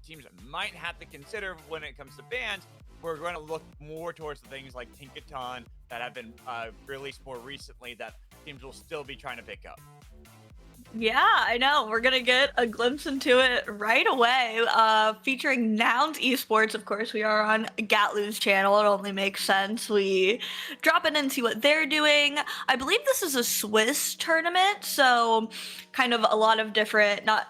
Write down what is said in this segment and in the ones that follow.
teams might have to consider when it comes to bans. We're going to look more towards the things like Tinkaton that have been released more recently that teams will still be trying to pick up. Yeah, I know. We're gonna get a glimpse into it right away. Featuring Nouns Esports, of course. We are on Ghatlue's channel. It only makes sense. We drop in and see what they're doing. I believe this is a Swiss tournament, so kind of a lot of different, not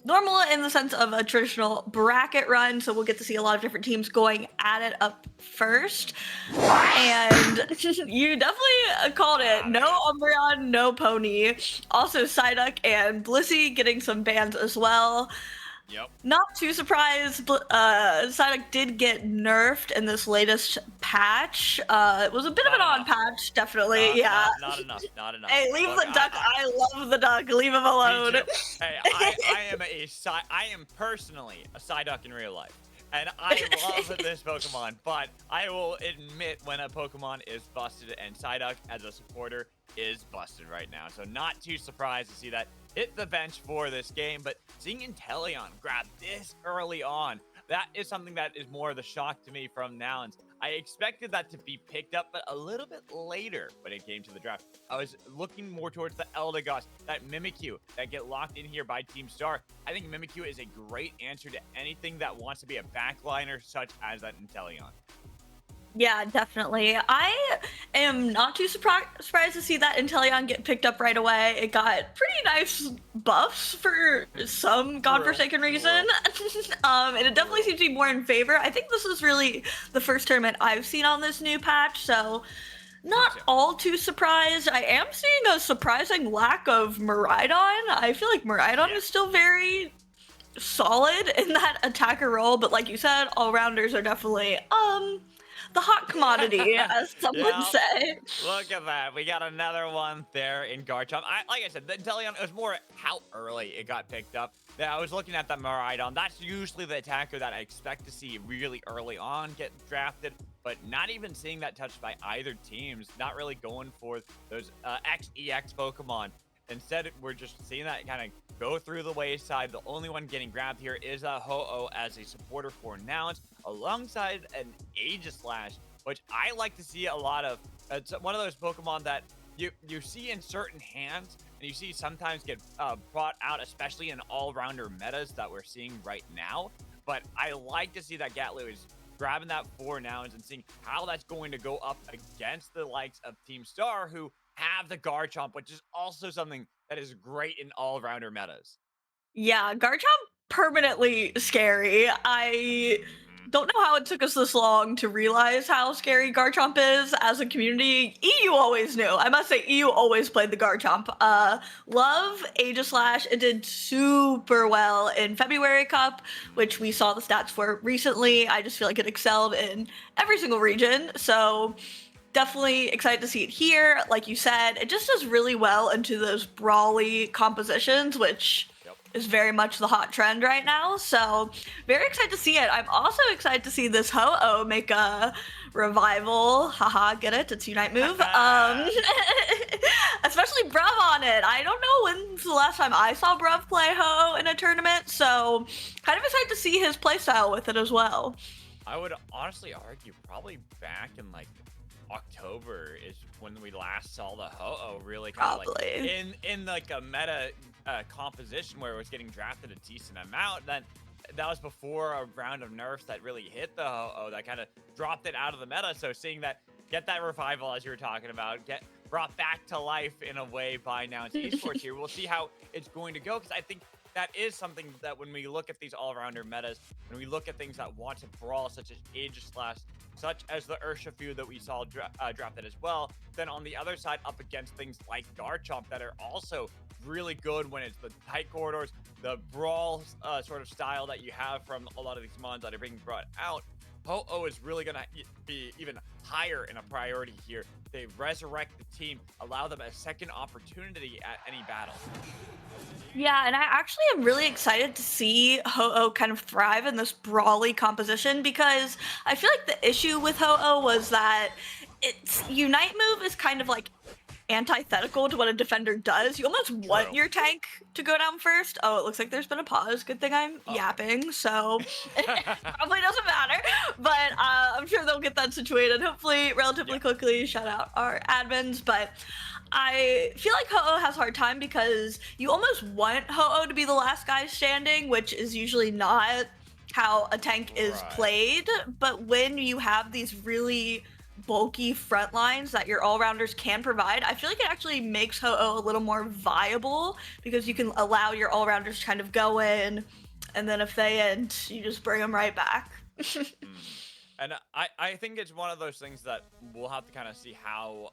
normal in the sense of a traditional bracket run, so we'll get to see a lot of different teams going at it up first. And you definitely called it. No Umbreon, no Pony. Also Psyduck and Blissey getting some bans as well. Yep. Not too surprised, Psyduck did get nerfed in this latest patch. It was a bit of an odd patch, definitely. Yeah. Not enough. Hey, leave the duck. I love the duck. Leave him alone. Hey, I am personally a Psyduck in real life. And I love this Pokemon, but I will admit when a Pokemon is busted, and Psyduck as a supporter is busted right now. So not too surprised to see that hit the bench for this game, but seeing Inteleon grab this early on, that is something that is more of the shock to me from Nouns. I expected that to be picked up, but a little bit later when it came to the draft. I was looking more towards the Eldegoss, that Mimikyu, that get locked in here by Team Star. I think Mimikyu is a great answer to anything that wants to be a backliner, such as that Inteleon. Yeah, definitely. I am not too surprised to see that Inteleon get picked up right away. It got pretty nice buffs for some godforsaken reason. And it definitely seems to be more in favor. I think this is really the first tournament I've seen on this new patch, so not all too surprised. I am seeing a surprising lack of Miraidon. I feel like Miraidon is still very solid in that attacker role, but like you said, all-rounders are definitely the hot commodity, as some would say. Look at that. We got another one there in Garchomp. Like I said, the Inteleon, it was more how early it got picked up. I was looking at the Miraidon. That's usually the attacker that I expect to see really early on get drafted, but not even seeing that touched by either teams. Not really going for those XEX Pokemon. Instead, we're just seeing that kind of go through the wayside. The only one getting grabbed here is Ho-Oh as a supporter for Nouns, alongside an Aegislash, which I like to see a lot of. It's one of those Pokemon that you see in certain hands, and you see sometimes get brought out, especially in all-rounder metas that we're seeing right now. But I like to see that Ghatlue is grabbing that for Nouns and seeing how that's going to go up against the likes of Team Star, who have the Garchomp, which is also something that is great in all-rounder metas. Yeah, Garchomp permanently scary. I don't know how it took us this long to realize how scary Garchomp is as a community. EU always knew. I must say, EU always played the Garchomp. Love Aegislash. It did super well in February Cup, which we saw the stats for recently. I just feel like it excelled in every single region. So definitely excited to see it here. Like you said, it just does really well into those brawly compositions, which is very much the hot trend right now. So very excited to see it. I'm also excited to see this Ho-Oh make a revival. Haha, get it? It's Unite move. Especially Bruv on it. I don't know when's the last time I saw Bruv play Ho-Oh in a tournament, so kind of excited to see his playstyle with it as well. I would honestly argue probably back in like October is when we last saw the Ho-Oh really kind of like in like a meta composition where it was getting drafted a decent amount. Then that was before a round of nerfs that really hit the Ho-Oh that kind of dropped it out of the meta. So seeing that get that revival, as you were talking about, get brought back to life in a way by Nouns Esports here, we'll see how it's going to go, because I think that is something that when we look at these all-rounder metas, when we look at things that want to brawl, such as Aegislash, such as the Urshifu that we saw drafted as well, then on the other side, up against things like Garchomp that are also really good when it's the tight corridors, the brawl sort of style that you have from a lot of these mons that are being brought out. Ho-Oh is really going to be even higher in a priority here. They resurrect the team, allow them a second opportunity at any battle. Yeah, and I actually am really excited to see Ho-Oh kind of thrive in this brawly composition, because I feel like the issue with Ho-Oh was that It's Unite move is kind of like antithetical to what a defender does. You almost want your tank to go down first. Oh, it looks like there's been a pause. Good thing I'm yapping, so it probably doesn't matter. But I'm sure they'll get that situated hopefully relatively quickly. Shout out our admins. But I feel like Ho-Oh has a hard time because you almost want Ho-Oh to be the last guy standing, which is usually not how a tank is played. But when you have these really bulky front lines that your all-rounders can provide, I feel like it actually makes Ho-Oh a little more viable because you can allow your all-rounders to kind of go in, and then if they end, you just bring them right back. And I think it's one of those things that we'll have to kind of see how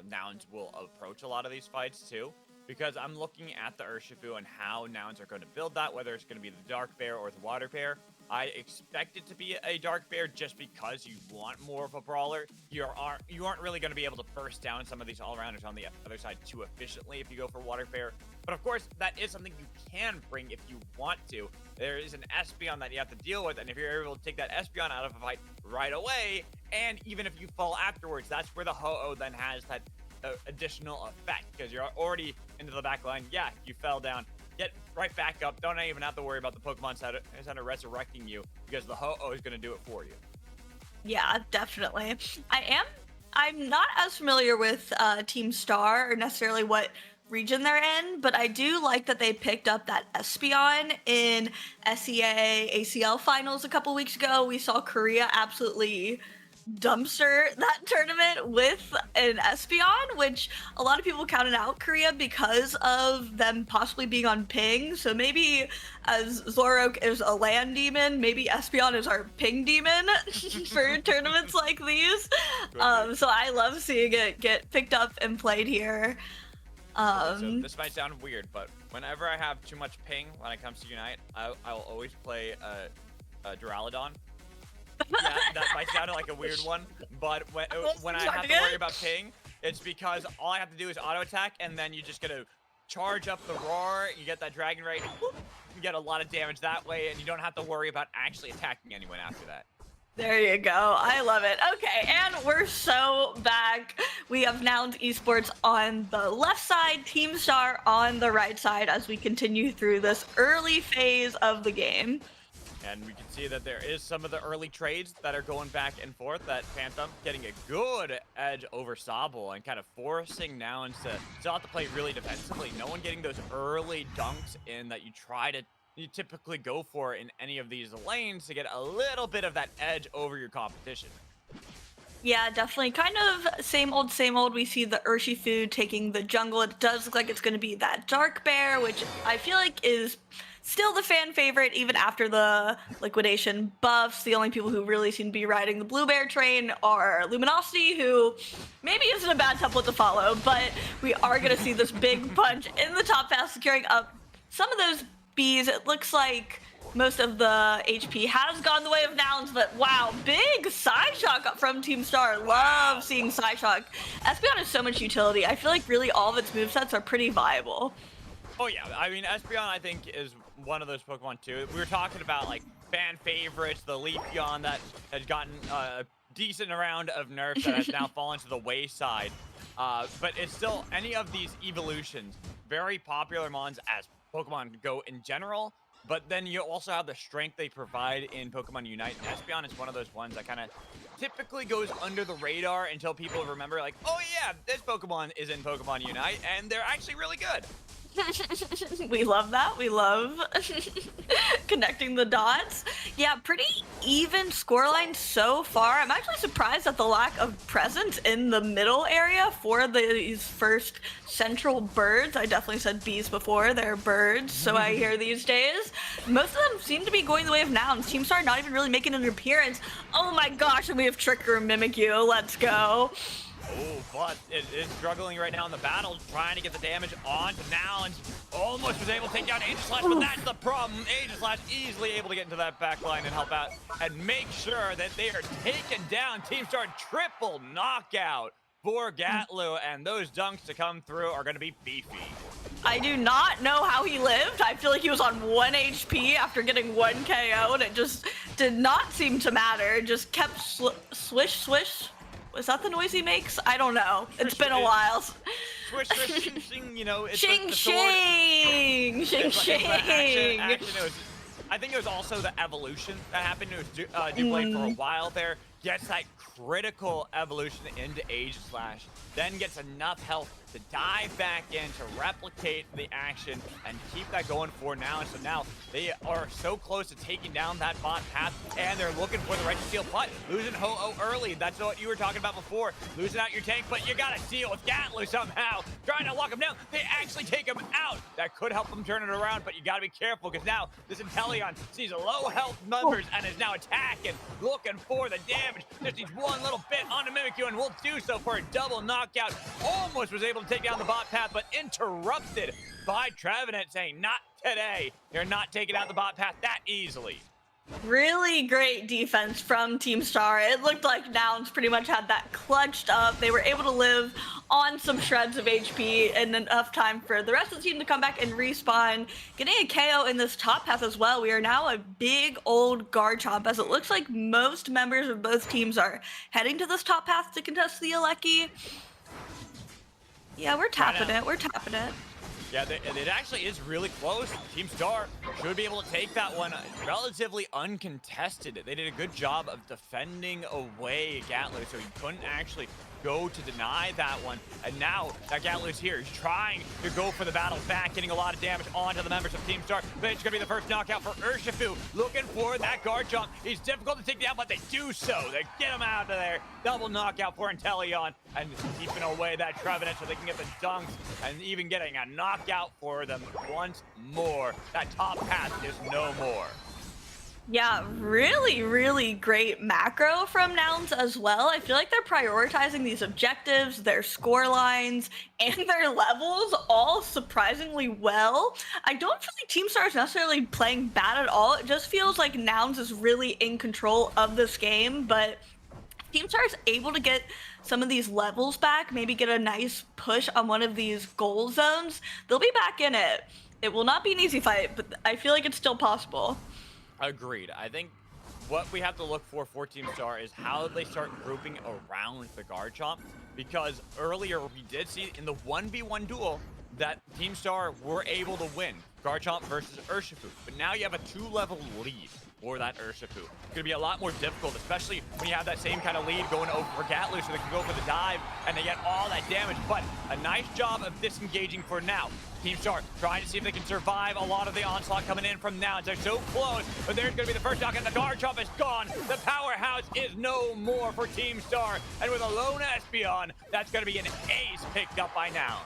Nouns will approach a lot of these fights too, because I'm looking at the Urshifu and how Nouns are going to build that, whether it's going to be the Dark Bear or the Water Bear. I expect it to be a Dark Bear just because you want more of a brawler. You aren't really going to be able to burst down some of these all-rounders on the other side too efficiently if you go for Water Bear. But of course, that is something you can bring if you want to. There is an Espeon that you have to deal with, and if you're able to take that Espeon out of a fight right away, and even if you fall afterwards, that's where the Ho-Oh then has that additional effect, because you're already into the back line. Yeah, you fell down. Get right back up. Don't even have to worry about the Pokemon Center resurrecting you, because the Ho-Oh is going to do it for you. Yeah, definitely. I'm not as familiar with Team Star or necessarily what region they're in, but I do like that they picked up that Espeon in SEA ACL finals a couple weeks ago. We saw Korea absolutely dumpster that tournament with an Espeon, which a lot of people counted out Korea because of them possibly being on ping. So maybe as Zoroark is a land demon, maybe Espeon is our ping demon for tournaments like these. So I love seeing it get picked up and played here. So this might sound weird, but whenever I have too much ping when it comes to Unite, I'll always play a Duraludon. Yeah, that might sound like a weird one, but when I have to worry about ping, it's because all I have to do is auto attack, and then you just get to charge up the roar. You get that dragon raid, you get a lot of damage that way, and you don't have to worry about actually attacking anyone after that. There you go. I love it. Okay, and we're so back. We have Nouns Esports on the left side, Team Star on the right side as we continue through this early phase of the game. And we can see that there is some of the early trades that are going back and forth. That Phantom getting a good edge over Sobble and kind of forcing Nouns to still have to play really defensively. No one getting those early dunks in that you typically go for in any of these lanes to get a little bit of that edge over your competition. Yeah, definitely. Kind of same old, same old. We see the Urshifu taking the jungle. It does look like it's going to be that Dark Bear, which I feel like is still the fan favorite even after the liquidation buffs. The only people who really seem to be riding the Blue Bear train are Luminosity, who maybe isn't a bad template to follow, but we are going to see this big punch in the top pass, securing up some of those Bs. It looks like most of the HP has gone the way of Nouns, but wow, big side shock from Team Star. Love seeing side shock. Espeon has so much utility. I feel like really all of its movesets are pretty viable. Oh yeah, I mean, Espeon I think is one of those Pokemon too. We were talking about like fan favorites, the Leafeon that has gotten a decent amount of nerfs that has now fallen to the wayside. But it's still, any of these evolutions, very popular mons as Pokemon Go in general. But then you also have the strength they provide in Pokemon Unite. And Espeon is one of those ones that kind of typically goes under the radar until people remember like, oh yeah, this Pokemon is in Pokemon Unite, and they're actually really good. We love that. We love connecting the dots. Yeah, pretty even scoreline so far. I'm actually surprised at the lack of presence in the middle area for these first central birds. I definitely said bees before. They're birds, so I hear these days. Most of them seem to be going the way of Nouns. Team Star not even really making an appearance. Oh my gosh, and we have Trick Room Mimikyu. Let's go. Oh, but it is struggling right now in the battle, trying to get the damage onto Nouns. Almost was able to take down Aegislash, but that's the problem. Aegislash easily able to get into that back line and help out and make sure that they are taken down. Team Star triple knockout for Ghatlue, and those dunks to come through are going to be beefy. I do not know how he lived. I feel like he was on 1 HP after getting 1 KO, and it just did not seem to matter. Just kept swish, swish. is that the noise he makes? I don't know. It's been a Swish, while. Swish, swish, shing, shing, you know, it's Shing, the sword. shing! Shing, It's shing! action, I think it was also the evolution that happened. It was Dublade for a while there. Gets that critical evolution into Age Slash, then gets enough health to dive back in to replicate the action and keep that going for now. And so now they are so close to taking down that bot path, and they're looking for the right to steal putt. Losing Ho-Oh early, that's what you were talking about before. Losing out your tank, but you gotta deal with Ghatlue somehow. Trying to lock him down, they actually take him out. That could help them turn it around, but you gotta be careful, because now this Inteleon sees low health numbers and is now attacking, looking for the damage. Just needs one little bit onto Mimikyu, and will do so for a double knockout. Almost was able to take down the bot path, but interrupted by Trevenant saying, not today. You're not taking out the bot path that easily. Really great defense from Team Star. It looked like Nouns pretty much had that clutched up. They were able to live on some shreds of HP and enough time for the rest of the team to come back and respawn. Getting a KO in this top path as well. We are now a big old Garchomp, as it looks like most members of both teams are heading to this top path to contest the Alecki. Yeah, we're tapping it. We're tapping it. Yeah, it actually is really close. Team Star should be able to take that one relatively uncontested. They did a good job of defending away Ghatlue, so he couldn't actually go to deny that one. And now that Gatlue's here, he's trying to go for the battle back, getting a lot of damage onto the members of Team Star. But it's going to be the first knockout for Urshifu, looking for that Garchomp. He's difficult to take down, but they do so. They get him out of there. Double knockout for Inteleon, and keeping away that Trevenant so they can get the dunks, and even getting a knockout for them once more. That top path is no more. Yeah, really, really great macro from Nouns as well. I feel like they're prioritizing these objectives, their score lines, and their levels all surprisingly well. I don't feel like Team Star is necessarily playing bad at all. It just feels like Nouns is really in control of this game, but Team Star is able to get some of these levels back, maybe get a nice push on one of these goal zones. They'll be back in it. It will not be an easy fight, but I feel like it's still possible. Agreed. I think what we have to look for Team Star is how they start grouping around the Garchomp, because earlier we did see in the 1v1 duel that Team Star were able to win Garchomp versus Urshifu, but now you have a 2-level lead for that Urshifu. It's going to be a lot more difficult, especially when you have that same kind of lead going over for Ghatlue, so they can go for the dive and they get all that damage. But a nice job of disengaging for now. Team Star trying to see if they can survive a lot of the onslaught coming in from Nouns. They're so close, but there's going to be the first knock, and the Garchomp is gone. The powerhouse is no more for Team Star, and with a lone Espeon, that's going to be an ace picked up by Nouns.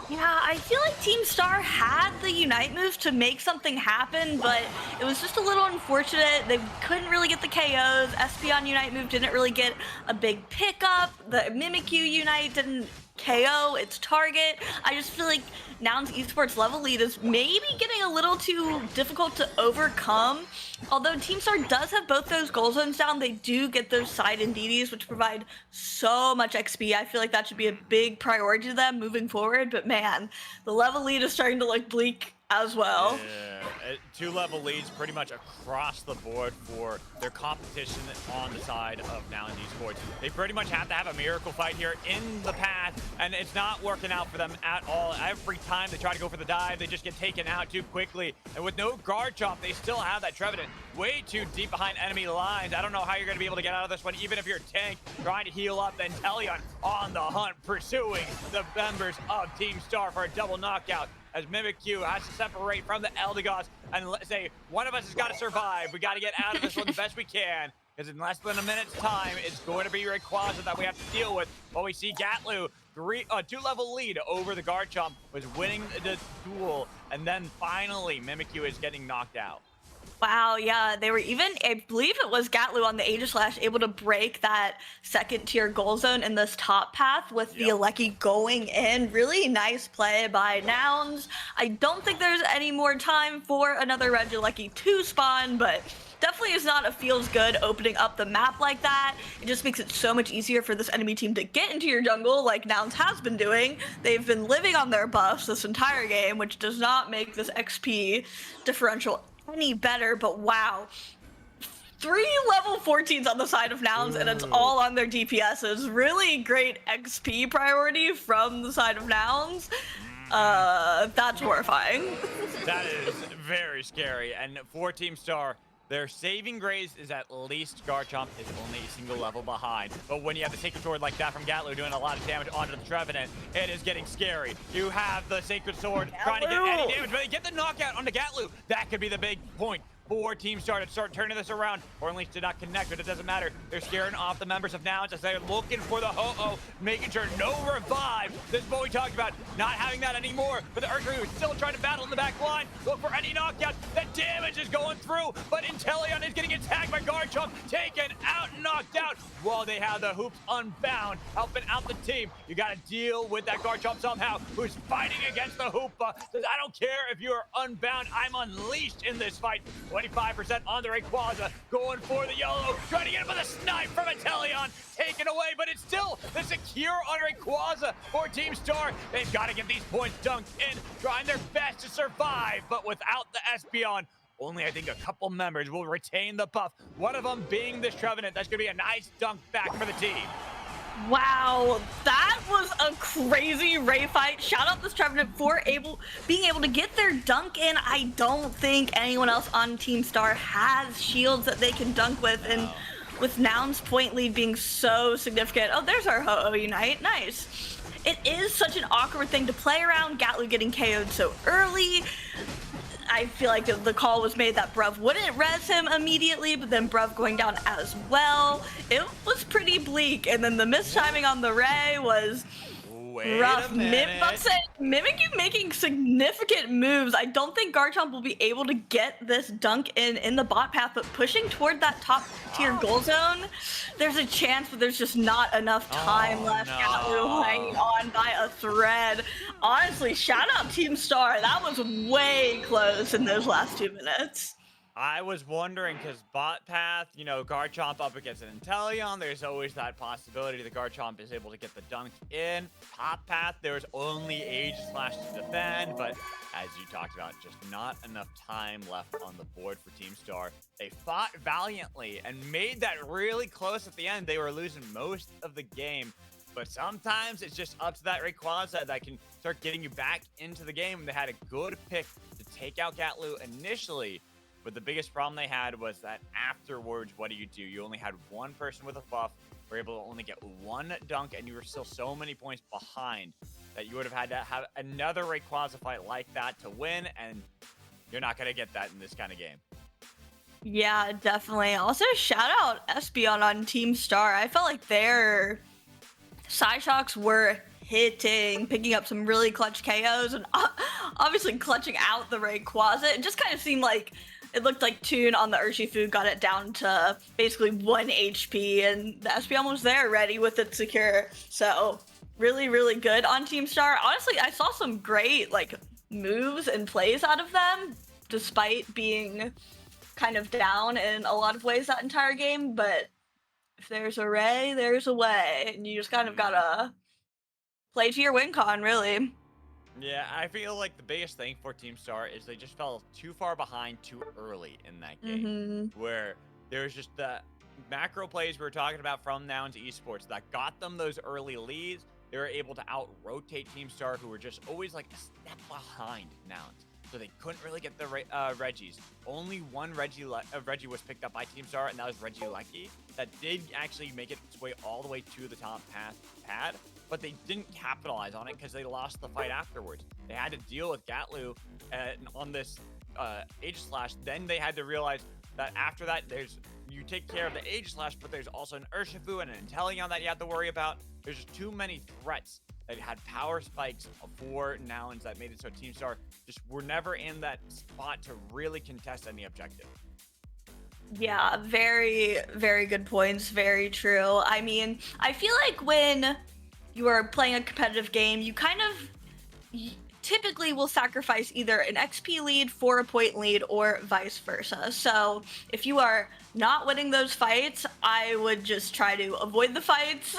Yeah, I feel like Team Star had the Unite move to make something happen, but it was just a little unfortunate. They couldn't really get the KOs. Espeon Unite move didn't really get a big pickup. The Mimikyu Unite didn't KO its target. I just feel like Nouns Esports level lead is maybe getting a little too difficult to overcome. Although Team Star does have both those goal zones down, they do get those side NDDs, which provide so much XP. I feel like that should be a big priority to them moving forward. But man, the level lead is starting to look bleak as well. Yeah, 2-level leads pretty much across the board for their competition on the side of Nouns Esports. They pretty much have to have a miracle fight here in the path, and it's not working out for them at all. Every time they try to go for the dive, they just get taken out too quickly. And with no Garchomp, they still have that Trevenant way too deep behind enemy lines. I don't know how you're going to be able to get out of this one, even if you're a tank trying to heal up. Then Inteleon on the hunt, pursuing the members of Team Star for a double knockout, as Mimikyu has to separate from the Eldegoss and say, one of us has got to survive. We got to get out of this one the best we can, because in less than a minute's time, it's going to be Rayquaza that we have to deal with. While we see Ghatlue, 2-level lead over the Garchomp, was winning the duel, and then finally Mimikyu is getting knocked out. Wow, yeah, they were even, I believe it was Ghatlue on the Aegislash, able to break that second tier goal zone in this top path with the Alecki going in. Really nice play by Nouns. I don't think there's any more time for another Regieleki to spawn, but definitely is not a feels good opening up the map like that. It just makes it so much easier for this enemy team to get into your jungle like Nouns has been doing. They've been living on their buffs this entire game, which does not make this XP differential any better, but wow. 3 level 14s on the side of Nouns, and it's all on their DPSs. Really great XP priority from the side of Nouns. That's horrifying. That is very scary. And for Team Star, their saving grace is at least Garchomp is only a single level behind. But when you have the Sacred Sword like that from Ghatlue doing a lot of damage onto the Trevenant, it is getting scary. You have the Sacred Sword trying to get any damage, but they get the knockout onto Ghatlue. That could be the big point for Team Star to start turning this around, or at least to not connect, but it doesn't matter. They're scaring off the members of Nouns as they're looking for the Ho-Oh, making sure no revive. This is what we talked about, not having that anymore, but the Urshifu is still trying to battle in the back line, look for any knockout. The damage is going through, but Inteleon is getting attacked by Garchomp, taken out, knocked out, while they have the hoops unbound, helping out the team. You gotta deal with that Garchomp somehow, who's fighting against the Hoopa. Says, I don't care if you're unbound, I'm unleashed in this fight. 25% on the Rayquaza, going for the yellow, trying to get him with a snipe from Inteleon, taken away, but it's still the secure on Rayquaza for Team Star. They've got to get these points dunked in, trying their best to survive, but without the Espeon, only I think a couple members will retain the buff. One of them being this Trevenant. That's going to be a nice dunk back for the team. Wow, that was a crazy Ray fight. Shout out this Trevenant for being able to get their dunk in. I don't think anyone else on Team Star has shields that they can dunk with, and with Nouns' point lead being so significant. Oh, there's our Ho-Oh Unite. Nice. It is such an awkward thing to play around. Ghatlue getting KO'd so early. I feel like the call was made that Bruv wouldn't res him immediately, but then Bruv going down as well. It was pretty bleak, and then the mistiming on the Ray was rough. Mimikyu making significant moves. I don't think Garchomp will be able to get this dunk in the bot path, but pushing toward that top tier goal zone, there's a chance, but there's just not enough time left. No. Ghatlue hanging on by a thread. Honestly, shout out Team Star. That was way close in those last 2 minutes. I was wondering, because bot path, you know, Garchomp up against an Inteleon, there's always that possibility that Garchomp is able to get the dunk in. Top path, there's only Aegislash to defend, but as you talked about, just not enough time left on the board for Team Star. They fought valiantly and made that really close at the end. They were losing most of the game, but sometimes it's just up to that Rayquaza that can start getting you back into the game. They had a good pick to take out Ghatlue initially, but the biggest problem they had was that afterwards, what do? You only had one person with a buff, were able to only get one dunk, and you were still so many points behind that you would have had to have another Rayquaza fight like that to win, and you're not going to get that in this kind of game. Yeah, definitely. Also, shout out Espeon on Team Star. I felt like their Psyshocks were hitting, picking up some really clutch KOs, and obviously clutching out the Rayquaza. It just kind of seemed like it looked like Toon on the Urshifu got it down to basically 1 HP, and the Espeon was there ready with it secure. So really, really good on Team Star. Honestly, I saw some great like moves and plays out of them, despite being kind of down in a lot of ways that entire game. But if there's a Ray, there's a way, and you just kind of gotta play to your win con, really. Yeah, I feel like the biggest thing for Team Star is they just fell too far behind too early in that game, where there's just the macro plays we were talking about from Nouns Esports that got them those early leads. They were able to out-rotate Team Star, who were just always like a step behind Nouns. So they couldn't really get the Reggies. Only one Reggie was picked up by Team Star, and that was Regieleki. That did actually make its way all the way to the top pad, but they didn't capitalize on it because they lost the fight afterwards. They had to deal with Ghatlue on this Aegislash. Then they had to realize that after that, you take care of the Aegislash, but there's also an Urshifu and an Inteleon that you have to worry about. There's just too many threats that had power spikes for Nouns that made it so Team Star just were never in that spot to really contest any objective. Yeah, very, very good points. Very true. I mean, I feel like when you are playing a competitive game, you kind of typically will sacrifice either an XP lead for a point lead or vice versa. So if you are not winning those fights, I would just try to avoid the fights,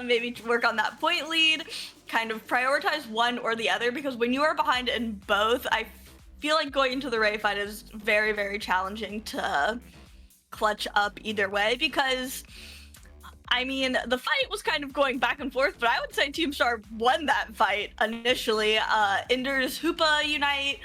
maybe work on that point lead, kind of prioritize one or the other, because when you are behind in both, I feel like going into the Ray fight is very, very challenging to clutch up either way, because I mean, the fight was kind of going back and forth, but I would say Team Star won that fight initially. Ender's Hoopa Unite,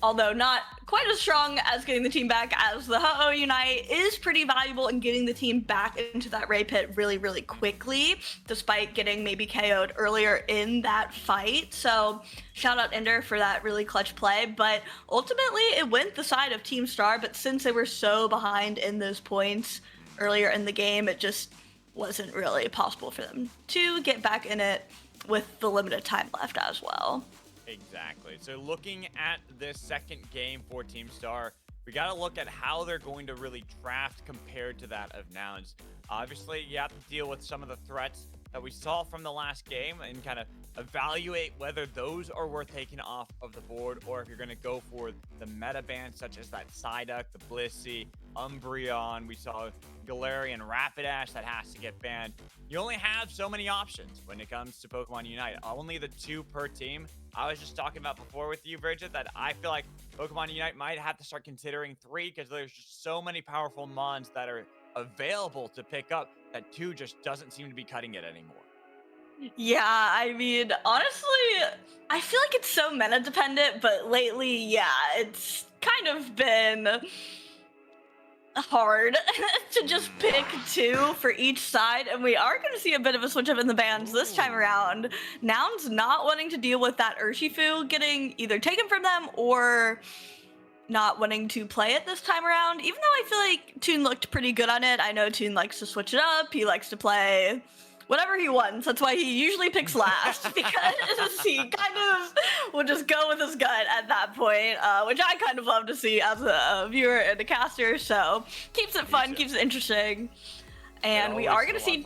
although not quite as strong as getting the team back as the Ho-Oh Unite, is pretty valuable in getting the team back into that Ray Pit really, really quickly, despite getting maybe KO'd earlier in that fight. So shout out Ender for that really clutch play, but ultimately it went the side of Team Star, but since they were so behind in those points earlier in the game, it just wasn't really possible for them to get back in it with the limited time left as well. Exactly. So looking at this second game for Team Star, we got to look at how they're going to really draft compared to that of Nouns. Obviously, you have to deal with some of the threats that we saw from the last game and kind of evaluate whether those are worth taking off of the board, or if you're going to go for the meta bans such as that Psyduck, the Blissey, Umbreon. We saw Galarian Rapidash that has to get banned. You only have so many options when it comes to Pokemon Unite. Only the 2 per team. I was just talking about before with you, Bridget, that I feel like Pokemon Unite might have to start considering 3 because there's just so many powerful mons that are available to pick up that 2 just doesn't seem to be cutting it anymore. Yeah, I mean, honestly, I feel like it's so meta dependent, but lately, yeah, it's kind of been hard to just pick 2 for each side, and we are going to see a bit of a switch up in the bans this time around. Nouns not wanting to deal with that Urshifu getting either taken from them or not wanting to play it this time around, even though I feel like Toon looked pretty good on it. I know Toon likes to switch it up. He likes to play whatever he wants. That's why he usually picks last, because he kind of will just go with his gut at that point, which I kind of love to see as a viewer and a caster. So keeps it fun, keeps it interesting. And we are going to see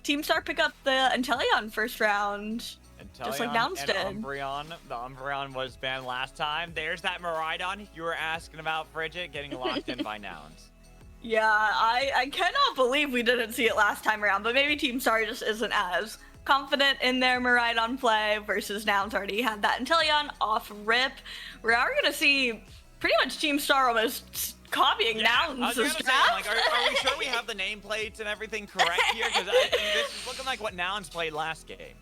Team Star pick up the Inteleon first round. Just like Nouns did. Umbreon. The Umbreon was banned last time. There's that Miraidon you were asking about, Bridget, getting locked in by Nouns. Yeah, I cannot believe we didn't see it last time around, but maybe Team Star just isn't as confident in their Miraidon play versus Nouns already had that Inteleon off rip. We are going to see pretty much Team Star almost copying Nouns' draft. Like, are we sure we have the nameplates and everything correct here? Because this is looking like what Nouns played last game.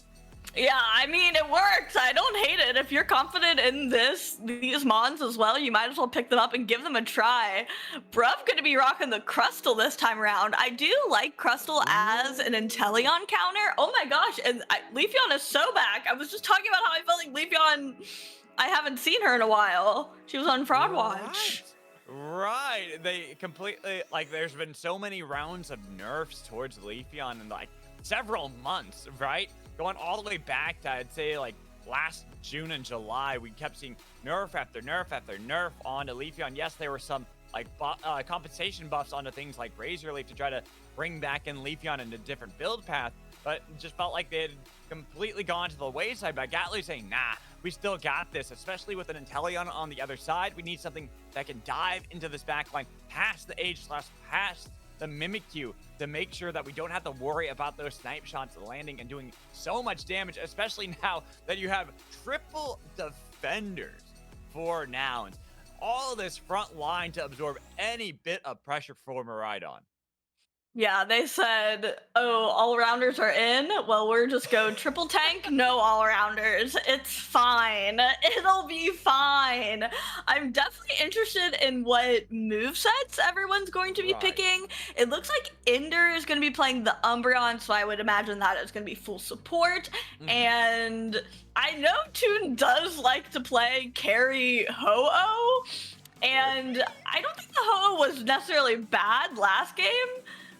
Yeah, I mean, it works. I don't hate it. If you're confident in these mons as well, you might as well pick them up and give them a try. Bruv gonna be rocking the Crustle this time around. I do like Crustle as an Inteleon counter. Oh my gosh, and Leafeon is so back. I was just talking about how I felt like Leafeon, I haven't seen her in a while. She was on Fraud Watch. Right. They completely, like, there's been so many rounds of nerfs towards Leafeon in, like, several months, right? Going all the way back to, I'd say, like, last June and July, we kept seeing nerf after nerf after nerf onto Leafeon. Yes, there were some, like, compensation buffs onto things like Razor Leaf to try to bring back in Leafeon in a different build path, but it just felt like they had completely gone to the wayside. But Ghatlue saying, nah, we still got this, especially with an Inteleon on the other side. We need something that can dive into this backline past the Aegislash, past the Mimikyu, to make sure that we don't have to worry about those snipe shots landing and doing so much damage, especially now that you have triple defenders for Nouns. All this front line to absorb any bit of pressure for Miraidon. Yeah, they said, oh, all-rounders are in? Well, we're just go triple tank, no all-rounders. It's fine. It'll be fine. I'm definitely interested in what movesets everyone's going to be picking. It looks like Ender is going to be playing the Umbreon, so I would imagine that is going to be full support. And I know Toon does like to play carry Ho-Oh, and I don't think the Ho-Oh was necessarily bad last game.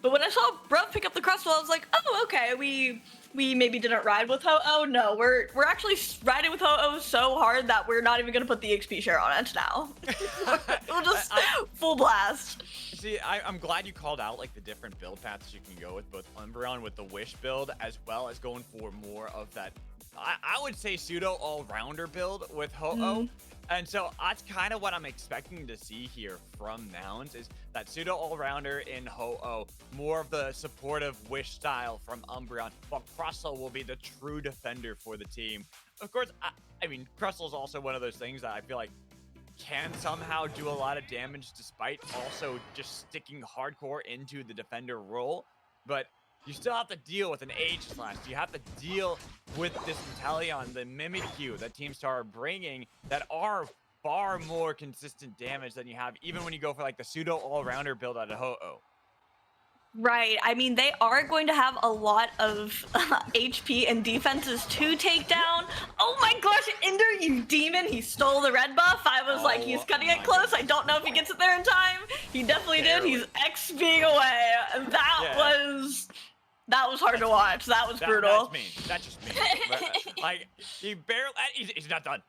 But when I saw Bruv pick up the Crustle, I was like, oh, okay, we maybe didn't ride with Ho-Oh. No, we're actually riding with Ho-Oh so hard that we're not even going to put the XP share on it now. We'll just full blast. See, I'm glad you called out, like, the different build paths you can go with, both Umbreon with the Wish build, as well as going for more of that, I would say, pseudo all-rounder build with Ho-Oh. And so that's kind of what I'm expecting to see here from Nouns, is that pseudo all-rounder in Ho-Oh, more of the supportive Wish style from Umbreon, while Crustle will be the true defender for the team. Of course, I mean, Crustle is also one of those things that I feel like can somehow do a lot of damage despite also just sticking hardcore into the defender role, but you still have to deal with an H-slash. You have to deal with this Inteleon, the Mimikyu that Team Star are bringing that are far more consistent damage than you have even when you go for like the pseudo all-rounder build out of Ho-Oh. Right. I mean, they are going to have a lot of HP and defenses to take down. Oh my gosh, Ender, you demon! He stole the red buff. I was like, he's cutting it close. I don't know if he gets it there in time. He definitely did. He's XPing away. That was hard to watch. That was brutal. That's mean. That's just mean. Like, he barely. He's not done.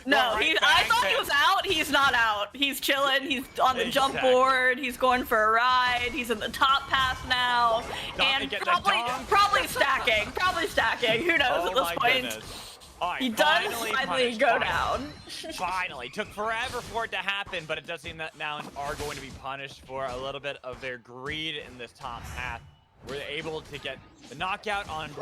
No, I thought he was out. He's not out. He's chilling. He's on the jump board. He's going for a ride. He's in the top pass now, and probably stacking. Probably stacking. Who knows at this point? Right, he does finally go down. Finally, took forever for it to happen, but it does seem that Nouns are going to be punished for a little bit of their greed in this top path. We're able to get the knockout onto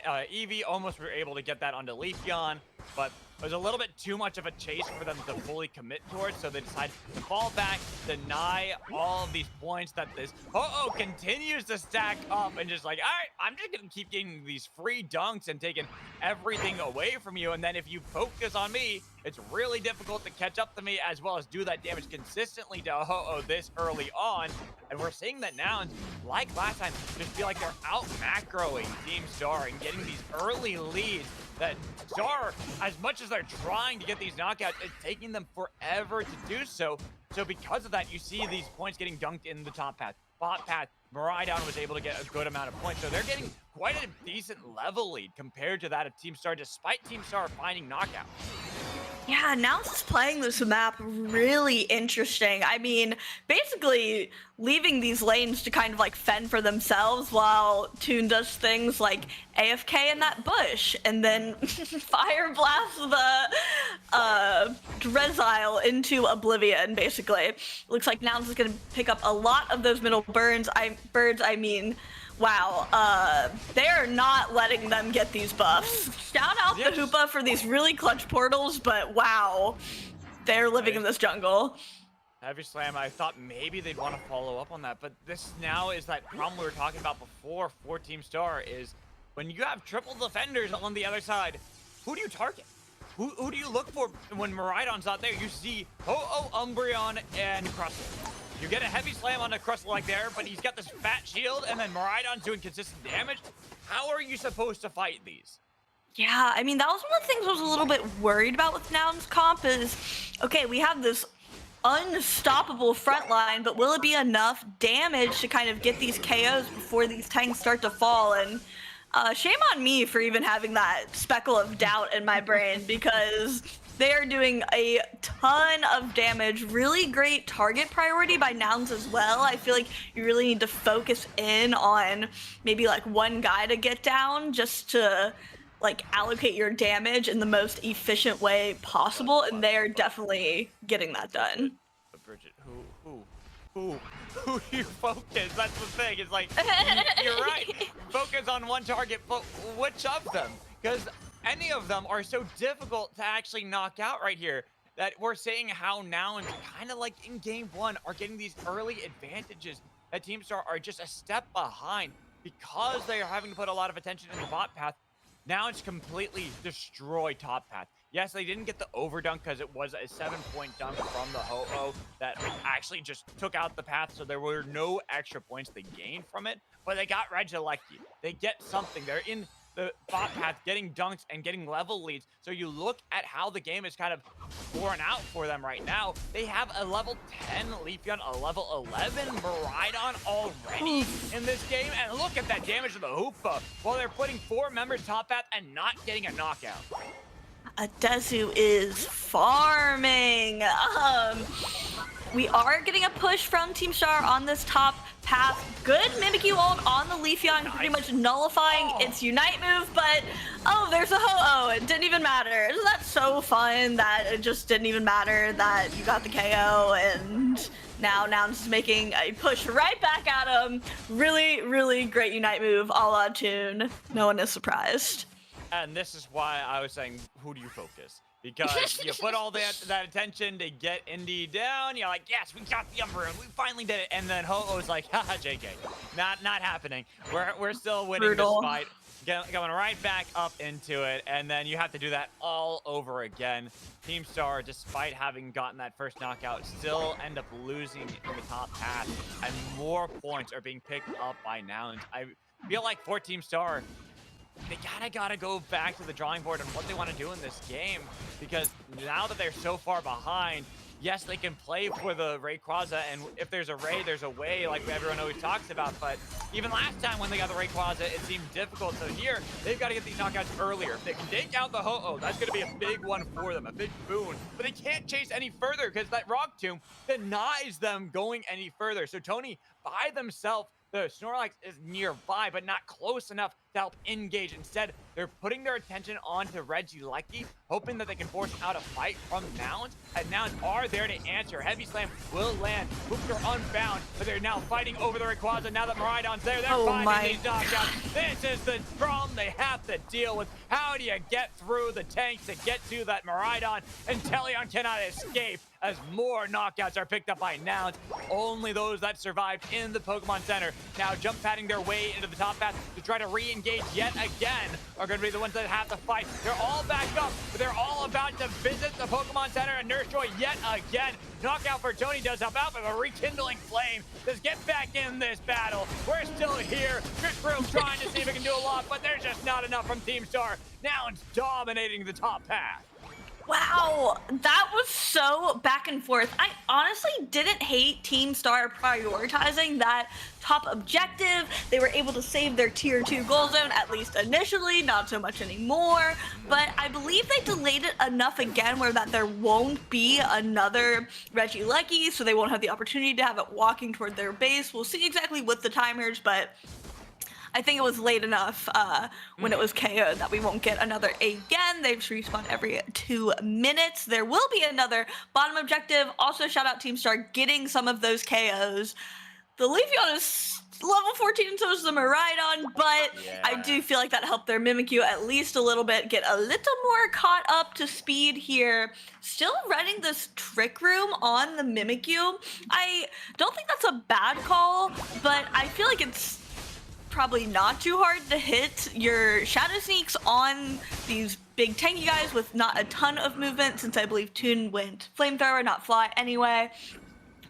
Eevee, almost were able to get that onto Leafeon, but it was a little bit too much of a chase for them to fully commit towards, so they decided to fall back, deny all of these points that this Ho-Oh continues to stack up, and just like, all right, I'm just gonna keep getting these free dunks and taking everything away from you, and then if you focus on me, it's really difficult to catch up to me as well as do that damage consistently to Ho-Oh this early on, and we're seeing that Nouns, like last time, just feel like they're out macroing Team Star and getting these early leads that Star, as much as they're trying to get these knockouts, it's taking them forever to do so. So because of that, you see these points getting dunked in the top path. Bot path, Miraidon was able to get a good amount of points. So they're getting quite a decent level lead compared to that of Team Star, despite Team Star finding knockouts. Yeah, Nouns is playing this map really interesting. I mean, basically leaving these lanes to kind of like fend for themselves while Toon does things like AFK in that bush and then fire blast the Drezile into oblivion, basically. Looks like Nouns is going to pick up a lot of those middle birds. Wow, they are not letting them get these buffs. Shout out the Hoopa for these really clutch portals, but wow, they're living in this jungle. Heavy Slam, I thought maybe they'd want to follow up on that, but this now is that problem we were talking about before for Team Star is when you have triple defenders on the other side, who do you target? Who do you look for when Miraidon's not there? You see Ho-Oh, Umbreon, and Crustle. You get a Heavy Slam on a Crustle like there, but he's got this fat shield, and then Miraidon's doing consistent damage. How are you supposed to fight these? Yeah, I mean, that was one of the things I was a little bit worried about with Nouns comp is, okay, we have this unstoppable front line, but will it be enough damage to kind of get these KOs before these tanks start to fall? And shame on me for even having that speckle of doubt in my brain, because they are doing a ton of damage. Really great target priority by Nouns as well. I feel like you really need to focus in on maybe like one guy to get down just to like allocate your damage in the most efficient way possible, and they are definitely getting that done. Bridget, who you focus? That's the thing. It's like, you're right. Focus on one target, but which of them? Because any of them are so difficult to actually knock out right here that we're seeing how Nouns, kind of like in game one, are getting these early advantages that Team Star are just a step behind because they are having to put a lot of attention in the bot path. Nouns completely destroy top path. Yes, they didn't get the overdunk because it was a 7-point dunk from the Ho-Oh that actually just took out the path, so there were no extra points they gained from it, but they got Regieleki. They get something. They're in the bot path getting dunks and getting level leads. So you look at how the game is kind of borne out for them right now. They have a level 10 Leafeon, a level 11 Miraidon already in this game. And look at that damage to the Hoopa while they're putting 4 members top path and not getting a knockout. Dezu is farming. We are getting a push from Team Star on this top path. Good Mimikyu ult on the Leafeon, pretty much nullifying its Unite move, but oh, there's a Ho-Oh. It didn't even matter. Isn't that so fun that it just didn't even matter that you got the KO, and now Nouns is making a push right back at him. Really, really great Unite move, a la Toon. No one is surprised. And this is why I was saying, who do you focus? because you put all that attention to get Indy down. You're like, yes, we got the upper room. We finally did it. And then Ho-Oh's like, haha, JK, not happening. We're still winning this Brutal. fight. Going right back up into it, and then you have to do that all over again. Team Star, despite having gotten that first knockout, still end up losing in the top half, and more points are being picked up by Nouns. I feel like for Team Star, they gotta go back to the drawing board on what they want to do in this game, because now that they're so far behind, yes, they can play for the Rayquaza, and if there's a Ray, there's a way, like everyone always talks about. But even last time when they got the Rayquaza, it seemed difficult. So here, they've got to get these knockouts earlier. If they can take out the Ho-Oh, that's going to be a big one for them, a big boon. But they can't chase any further because that Rock Tomb denies them going any further. So Tony, by themselves, the Snorlax is nearby, but not close enough to help engage. Instead, they're putting their attention onto Regieleki, hoping that they can force out a fight from Nouns. And Nouns are there to answer. Heavy Slam will land. Hoops are unbound, but they're now fighting over the Rayquaza. Now that Miraidon's there, they're finding these knockouts. This is the problem they have to deal with. How do you get through the tanks to get to that Miraidon? And Teleon cannot escape as more knockouts are picked up by Nouns. Only those that survived in the Pokemon Center now jump padding their way into the top path to try to re-engage yet again are going to be the ones that have to fight. They're all back up, but they're all about to visit the Pokemon Center and Nurse Joy yet again. Knockout for Tony does help out, but a rekindling flame does get back in this battle. We're still here. Trick Room trying to see if it can do a lot, but there's just not enough from Team Star. Nouns dominating the top path. Wow, that was so back and forth. I honestly didn't hate Team Star prioritizing that top objective. They were able to save their tier 2 goal zone, at least initially, not so much anymore. But I believe they delayed it enough again where that there won't be another Regieleki, so they won't have the opportunity to have it walking toward their base. We'll see exactly with the timers, but I think it was late enough when it was KO'd that we won't get another again. They just respawn every 2 minutes. There will be another bottom objective. Also, shout out Team Star getting some of those KOs. The Leafeon is level 14, and so is the Miraidon, but I do feel like that helped their Mimikyu at least a little bit get a little more caught up to speed here. Still running this Trick Room on the Mimikyu. I don't think that's a bad call, but I feel like it's probably not too hard to hit your Shadow Sneaks on these big tanky guys with not a ton of movement, since I believe Toon went Flamethrower, not Fly anyway.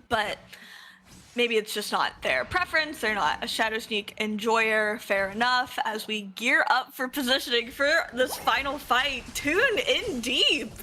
But maybe it's just not their preference. They're not a Shadow Sneak enjoyer. Fair enough. As we gear up for positioning for this final fight, Toon in deep.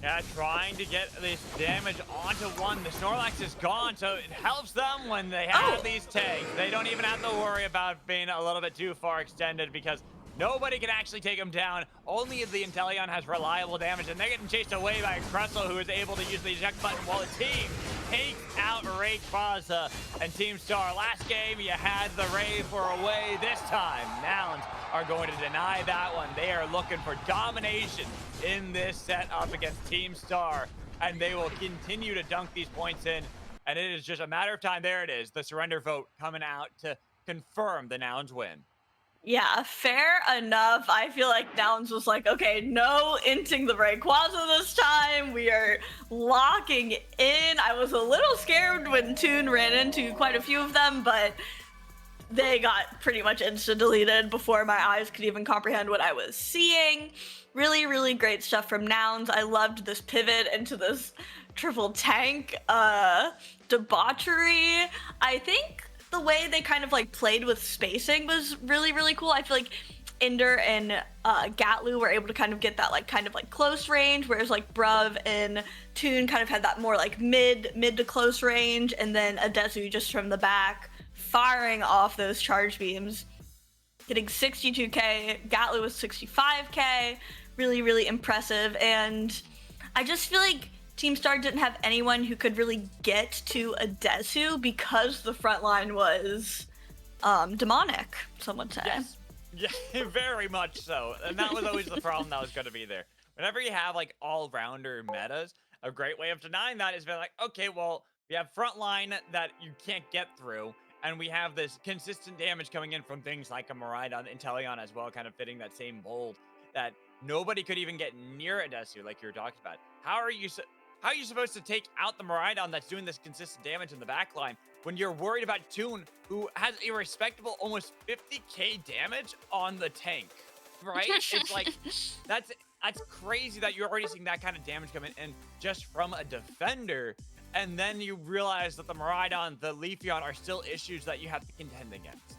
Yeah, trying to get this damage onto one. The Snorlax is gone, so it helps them when they have these tanks. They don't even have to worry about being a little bit too far extended because nobody can actually take them down. Only the Inteleon has reliable damage, and they're getting chased away by Cressel, who is able to use the eject button while the team takes out Rayquaza and Team Star. Last game, you had the Ray for a way. This time, Nouns are going to deny that one. They are looking for domination in this set up against Team Star, and they will continue to dunk these points in, and it is just a matter of time. There it is, the surrender vote coming out to confirm the Nouns win. Yeah, fair enough. I feel like Nouns was like, okay, no inting the Rayquaza this time. We are locking in. I was a little scared when Toon ran into quite a few of them, but they got pretty much insta-deleted before my eyes could even comprehend what I was seeing. Really, really great stuff from Nouns. I loved this pivot into this triple tank debauchery. I think the way they kind of like played with spacing was really, really cool. I feel like Ender and Ghatlue were able to kind of get that like kind of like close range, whereas like Bruv and Toon kind of had that more like mid to close range, and then Adesu just from the back firing off those charge beams, getting 62k. Ghatlue was 65k. Really, really impressive. And I just feel like Team Star didn't have anyone who could really get to Adesu because the front line was demonic, some would say. Yes. Yeah, very much so. And that was always the problem that was going to be there. Whenever you have like all-rounder metas, a great way of denying that is being like, okay, well, we have front line that you can't get through, and we have this consistent damage coming in from things like a Miraidon, Inteleon as well, kind of fitting that same mold, that nobody could even get near a Desu like you were talking about. How are you supposed to take out the Miraidon that's doing this consistent damage in the backline when you're worried about Toon, who has a respectable almost 50k damage on the tank, right? It's like, that's crazy that you're already seeing that kind of damage coming in just from a defender. And then you realize that the Miraidon, the Leafeon are still issues that you have to contend against.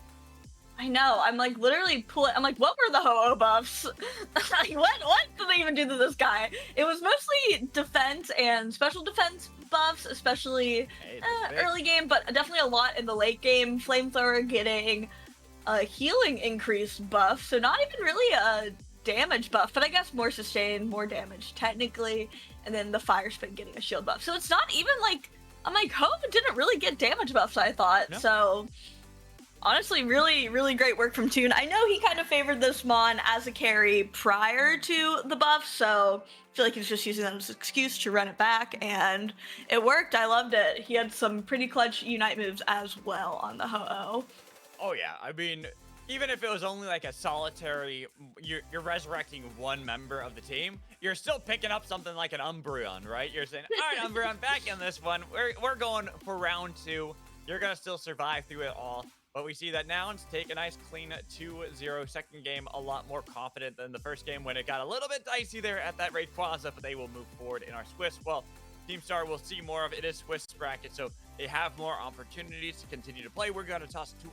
I know. I'm like literally pulling. I'm like, what were the Ho-Oh buffs? Like, what did they even do to this guy? It was mostly defense and special defense buffs, especially early game, but definitely a lot in the late game. Flamethrower getting a healing increase buff, so not even really a damage buff, but I guess more sustain, more damage technically, and then the Fire Spin getting a shield buff. So it's not even like, I'm like, Ho didn't really get damage buffs, I thought. No. So honestly, really, really great work from Toon. I know he kind of favored this Mon as a carry prior to the buff, so I feel like he was just using that as an excuse to run it back, and it worked. I loved it. He had some pretty clutch Unite moves as well on the Ho-Oh. Oh yeah, I mean, even if it was only like a solitary, you're resurrecting one member of the team, you're still picking up something like an Umbreon, right? You're saying, all right, Umbreon, back in this one. We're going for round 2. You're going to still survive through it all. But we see that Nouns take a nice clean 2-0 second game, a lot more confident than the first game when it got a little bit dicey there at that Rayquaza, but they will move forward in our Swiss. Well, Team Star will see more of it is Swiss bracket, so they have more opportunities to continue to play. We're going to toss it to